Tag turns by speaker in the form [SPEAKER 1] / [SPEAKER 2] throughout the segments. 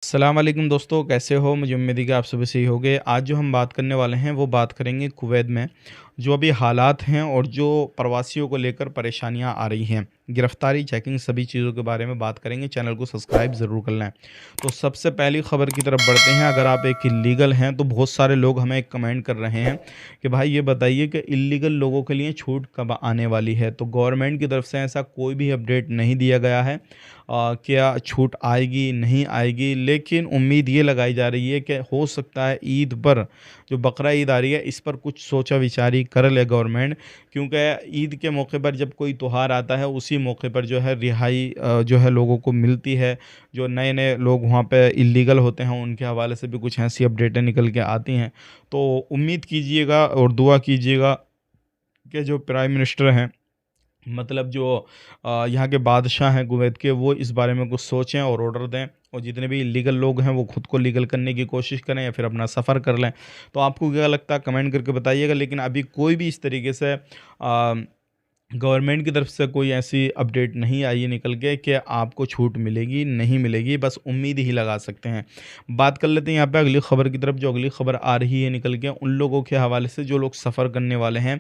[SPEAKER 1] अस्सलाम वालेकुम दोस्तों, कैसे हो? मुझे उम्मीद है कि आप सभी सही होंगे। आज जो हम बात करने वाले हैं वो बात करेंगे कुवैत में जो अभी हालात हैं और जो प्रवासियों को लेकर परेशानियां आ रही हैं, गिरफ्तारी, चेकिंग, सभी चीज़ों के बारे में बात करेंगे। चैनल को सब्सक्राइब ज़रूर कर लें। तो सबसे पहली खबर की तरफ बढ़ते हैं। अगर आप एक इल्लीगल हैं तो बहुत सारे लोग हमें कमेंट कर रहे हैं कि भाई ये बताइए कि इल्लीगल लोगों के लिए छूट कब आने वाली है। तो गवर्नमेंट की तरफ से ऐसा कोई भी अपडेट नहीं दिया गया है। क्या छूट आएगी नहीं आएगी, लेकिन उम्मीद ये लगाई जा रही है कि हो सकता है ईद पर, जो बकरा ईद आ रही है, इस पर कुछ सोचा विचारी कर ले गवर्नमेंट। क्योंकि ईद के मौके पर जब कोई त्यौहार आता है उसी मौके पर जो है रिहाई जो है लोगों को मिलती है। जो नए नए लोग वहाँ पे इल्लीगल होते हैं उनके हवाले से भी कुछ ऐसी अपडेटें निकल के आती हैं। तो उम्मीद कीजिएगा और दुआ कीजिएगा कि जो प्राइम मिनिस्टर हैं, मतलब जो यहाँ के बादशाह हैं कुवैत के, वो इस बारे में कुछ सोचें और ऑर्डर दें। और जितने भी लीगल लोग हैं वो खुद को लीगल करने की कोशिश करें या फिर अपना सफ़र कर लें। तो आपको क्या लगता है, कमेंट करके बताइएगा। लेकिन अभी कोई भी इस तरीके से गवर्नमेंट की तरफ से कोई ऐसी अपडेट नहीं आई है निकल के कि आपको छूट मिलेगी नहीं मिलेगी, बस उम्मीद ही लगा सकते हैं। बात कर लेते हैं यहाँ पे अगली खबर की तरफ। जो अगली खबर आ रही है निकल के उन लोगों के हवाले से जो लोग सफ़र करने वाले हैं।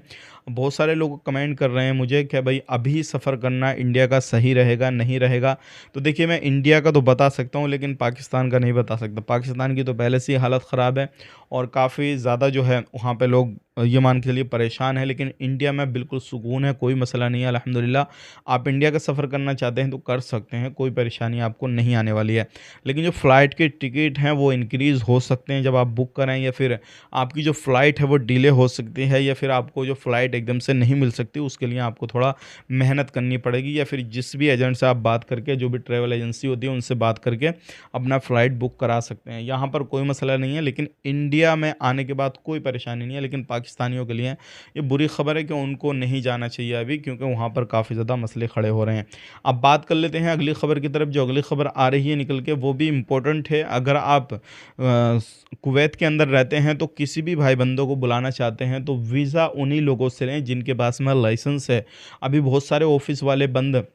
[SPEAKER 1] बहुत सारे लोग कमेंट कर रहे हैं मुझे कि भाई अभी सफ़र करना इंडिया का सही रहेगा नहीं रहेगा। तो देखिए, मैं इंडिया का तो बता सकता हूँ लेकिन पाकिस्तान का नहीं बता सकता। पाकिस्तान की तो पहले से ही हालत ख़राब है और काफ़ी ज़्यादा जो है वहाँ पे लोग ये मान के चलिए परेशान है। लेकिन इंडिया में बिल्कुल सुकून है, कोई मसला नहीं है अल्हम्दुलिल्लाह। आप इंडिया का सफ़र करना चाहते हैं तो कर सकते हैं, कोई परेशानी आपको नहीं आने वाली है। लेकिन जो फ़्लाइट के टिकट हैं वो इंक्रीज़ हो सकते हैं जब आप बुक करें, या फिर आपकी जो फ़्लाइट है वो डिले हो सकती है, या फिर आपको जो फ़्लाइट एकदम से नहीं मिल सकती। उसके लिए आपको थोड़ा मेहनत करनी पड़ेगी, या फिर जिस भी एजेंट से आप बात करके, जो भी ट्रैवल एजेंसी होती है उनसे बात करके अपना फ़्लाइट बुक करा सकते हैं। यहाँ पर कोई मसला नहीं है, लेकिन इंडिया में आने के बाद कोई परेशानी नहीं है। लेकिन पाकिस्तानियों के लिए ये बुरी खबर है कि उनको नहीं जाना चाहिए अभी, क्योंकि वहाँ पर काफ़ी ज़्यादा मसले खड़े हो रहे हैं। अब बात कर लेते हैं अगली खबर की तरफ। जो अगली खबर आ रही है निकल के वो भी इम्पोर्टेंट है। अगर आप कुवैत के अंदर रहते हैं तो किसी भी भाई बंदों को बुलाना चाहते हैं तो वीज़ा उन्हीं लोगों से लें जिनके पास में लाइसेंस है। अभी बहुत सारे ऑफिस वाले बंद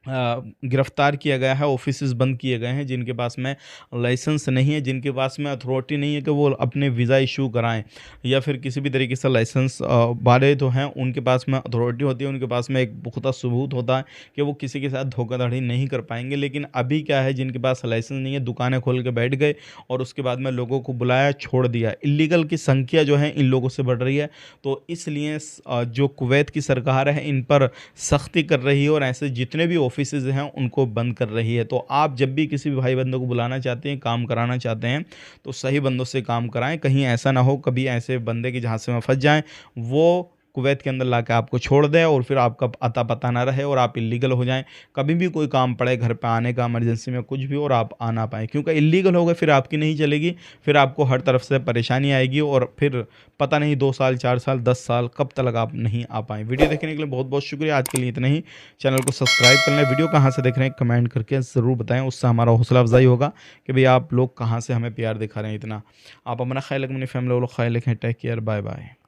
[SPEAKER 1] गिरफ्तार किया गया है, ऑफिसेज़ बंद किए गए हैं जिनके पास में लाइसेंस नहीं है, जिनके पास में अथॉरिटी नहीं है कि वो अपने वीज़ा इशू कराएँ, या फिर किसी भी तरीके से लाइसेंस वाले तो हैं उनके पास में अथॉरिटी होती है, उनके पास में एक पुख्ता सबूत होता है कि वो किसी के साथ धोखाधड़ी नहीं कर पाएँगे। लेकिन अभी क्या है, जिनके पास लाइसेंस नहीं है दुकानें खोल के बैठ गए और उसके बाद में लोगों को बुलाया, छोड़ दिया। इल्लीगल की संख्या जो है इन लोगों से बढ़ रही है। तो इसलिए जो कुवैत की सरकार है इन पर सख्ती कर रही है और ऐसे जितने भी ऑफिसेज हैं उनको बंद कर रही है। तो आप जब भी किसी भी भाई बंदों को बुलाना चाहते हैं, काम कराना चाहते हैं, तो सही बंदों से काम कराएं। कहीं ऐसा ना हो कभी ऐसे बंदे के झांसे में फंस जाएं, वो कुवैत के अंदर लाके आपको छोड़ दें और फिर आपका अता पता ना रहे और आप इल्लीगल हो जाएं। कभी भी कोई काम पड़े घर पे आने का, इमरजेंसी में कुछ भी, और आप आ ना पाएँ, क्योंकि इल्लीगल हो गए फिर आपकी नहीं चलेगी। फिर आपको हर तरफ से परेशानी आएगी और फिर पता नहीं 2 साल 4 साल 10 साल कब तक आप नहीं आ पाएँ। वीडियो देखने के लिए बहुत बहुत शुक्रिया। आज के लिए इतना ही। चैनल को सब्सक्राइब कर लें। वीडियो कहाँ से देख रहे हैं कमेंट करके ज़रूर बताएं, उससे हमारा हौसला अफजाई होगा कि भाई आप लोग कहाँ से हमें प्यार दिखा रहे हैं इतना। आप अपना ख्याल रखें, अपनी फैमिली वालों का ख्याल रखें। Take care, bye bye.